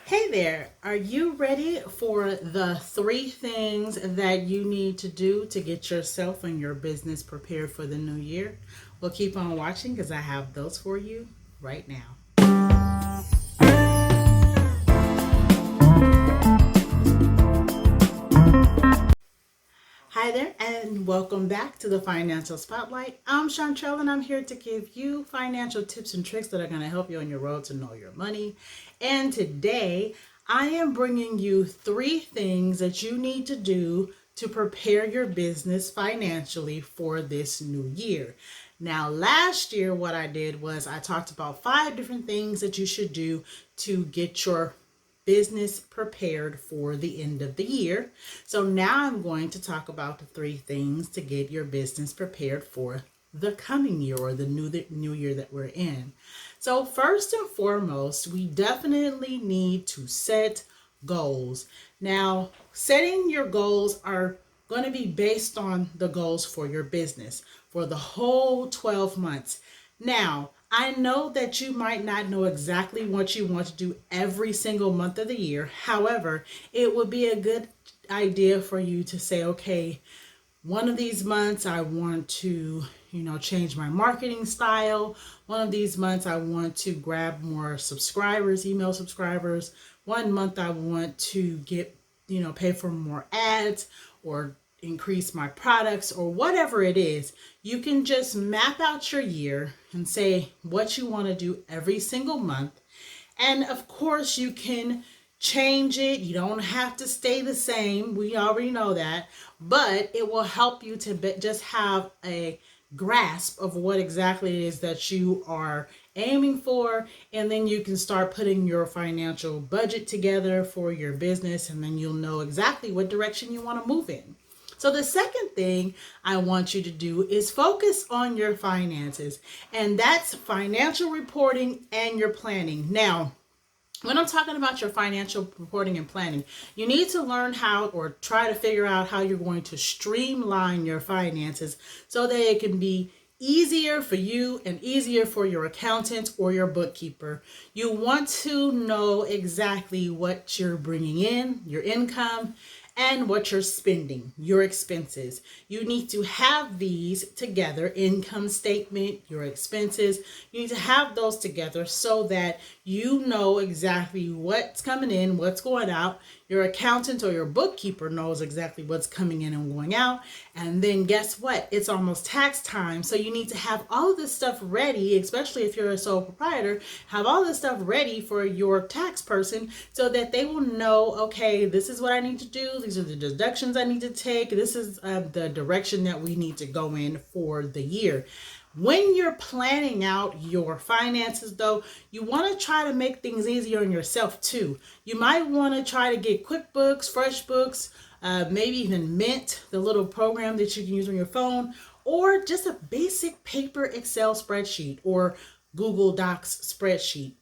Hey there, are you ready for the three things that you need to do to get yourself and your business prepared for the new year? Well, keep on watching because I have those for you right now. Hi there, and welcome back to the Financial Spotlight. I'm Chantrell, and I'm here to give you financial tips and tricks that are going to help you on your road to know your money. And today, I am bringing you three things that you need to do to prepare your business financially for this new year. Now, last year, what I did was I talked about five different things that you should do to get your business prepared for the end of the year. So now I'm going to talk about the three things to get your business prepared for the coming year or the new year that we're in. So first and foremost, we definitely need to set goals. Now, setting your goals are going to be based on the goals for your business for the whole 12 months. Now, I know that you might not know exactly what you want to do every single month of the year. However, it would be a good idea for you to say, okay, one of these months I want to, change my marketing style. One of these months I want to grab more subscribers, email subscribers. One month I want to get, pay for more ads or increase my products or whatever it is. You can just map out your year and say what you want to do every single month. And of course, you can change it. You don't have to stay the same. We already know that. But it will help you to just have a grasp of what exactly it is that you are aiming for. And then you can start putting your financial budget together for your business. And then you'll know exactly what direction you want to move in. So the second thing I want you to do is focus on your finances, and that's financial reporting and your planning. Now, when I'm talking about your financial reporting and planning, you need to learn how or try to figure out how you're going to streamline your finances so that it can be easier for you and easier for your accountant or your bookkeeper. You want to know exactly what you're bringing in, your income, and what you're spending, your expenses. You need to have these together, income statement, your expenses. You need to have those together so that you know exactly what's coming in, what's going out. Your accountant or your bookkeeper knows exactly what's coming in and going out. And then guess what? It's almost tax time. So you need to have all of this stuff ready, especially if you're a sole proprietor, have all this stuff ready for your tax person so that they will know, okay, this is what I need to do. These are the deductions I need to take. This is the direction that we need to go in for the year. When you're planning out your finances, though, you want to try to make things easier on yourself, too. You might want to try to get QuickBooks, FreshBooks, maybe even Mint, the little program that you can use on your phone, or just a basic paper Excel spreadsheet or Google Docs spreadsheet.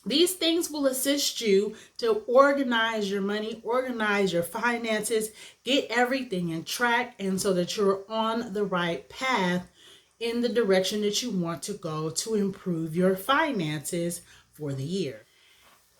These things will assist you to organize your money, organize your finances, get everything in track, and so that you're on the right path in the direction that you want to go to improve your finances for the year.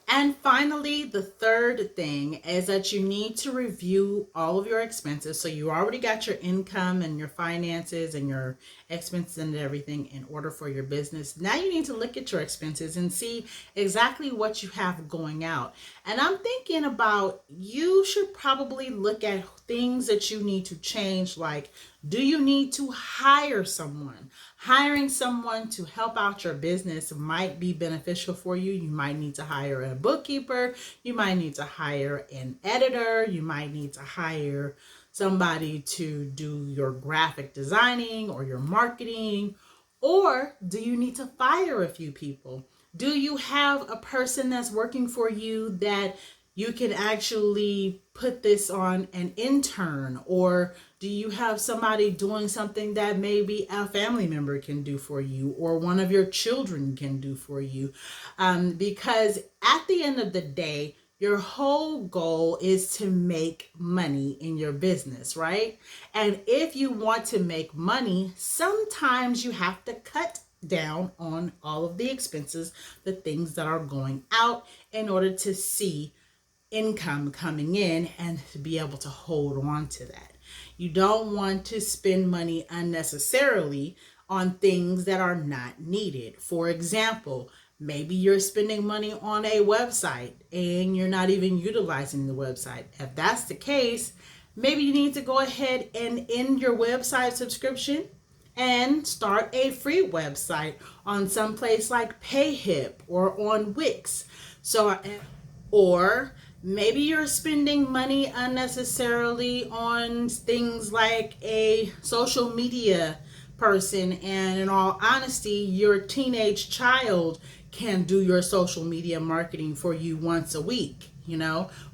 And finally, the third thing is that you need to review all of your expenses. So you already got your income and your finances and your expenses and everything in order for your business. Now you need to look at your expenses and see exactly what you have going out. And I'm thinking about you should probably look at things that you need to change, like do you need to hire someone? Hiring someone to help out your business might be beneficial for you. You might need to hire a bookkeeper. You might need to hire an editor. You might need to hire somebody to do your graphic designing or your marketing. Or do you need to fire a few people? Do you have a person that's working for you that you can actually put this on an intern? Or do you have somebody doing something that maybe a family member can do for you or one of your children can do for you? Because at the end of the day, your whole goal is to make money in your business, right? And if you want to make money, sometimes you have to cut down on all of the expenses, the things that are going out, in order to see income coming in and to be able to hold on to that. You don't want to spend money unnecessarily on things that are not needed. For example, maybe you're spending money on a website and you're not even utilizing the website. If that's the case, maybe you need to go ahead and end your website subscription and start a free website on some place like PayHip or on Wix. Or maybe you're spending money unnecessarily on things like a social media person, and in all honesty, your teenage child can do your social media marketing for you once a week,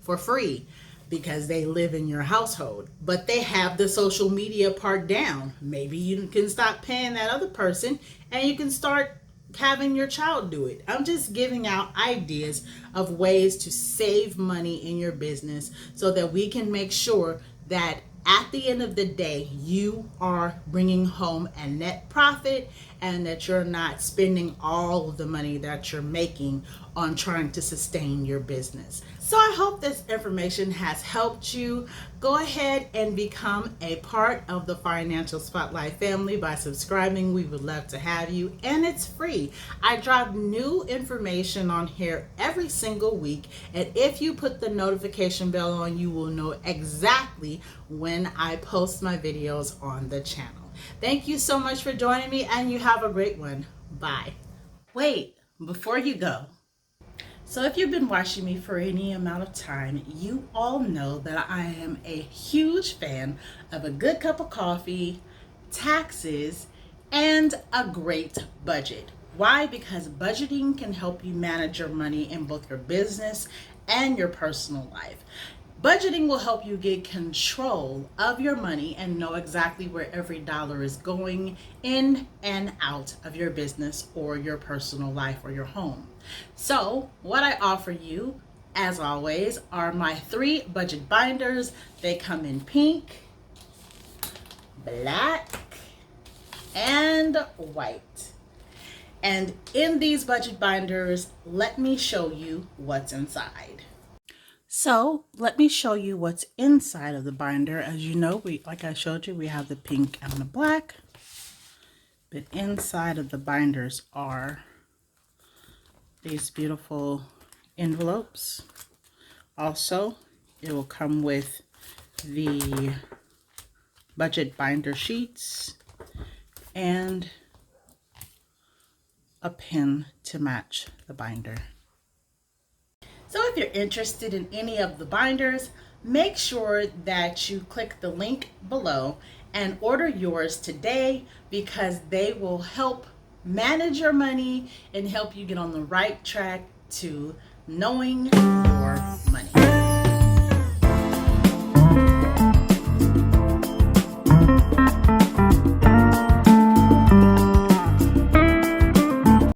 for free, because they live in your household, but they have the social media part down. Maybe you can stop paying that other person and you can start having your child do it. I'm just giving out ideas of ways to save money in your business so that we can make sure that at the end of the day, you are bringing home a net profit and that you're not spending all of the money that you're making on trying to sustain your business. So I hope this information has helped you. Go ahead and become a part of the Financial Spotlight family by subscribing. We would love to have you, and it's free. I drop new information on here every single week, and if you put the notification bell on, you will know exactly when I post my videos on the channel. Thank you so much for joining me, and you have a great one. Bye. Wait, before you go. So if you've been watching me for any amount of time, you all know that I am a huge fan of a good cup of coffee, taxes, and a great budget. Why? Because budgeting can help you manage your money in both your business and your personal life. Budgeting will help you get control of your money and know exactly where every dollar is going in and out of your business or your personal life or your home. So what I offer you, as always, are my 3 budget binders. They come in pink, black, and white. And in these budget binders, let me show you what's inside. So let me show you what's inside of the binder. As you know, like I showed you, we have the pink and the black. But inside of the binders are these beautiful envelopes. Also, it will come with the budget binder sheets and a pin to match the binder. So if you're interested in any of the binders, make sure that you click the link below and order yours today, because they will help manage your money and help you get on the right track to knowing your money.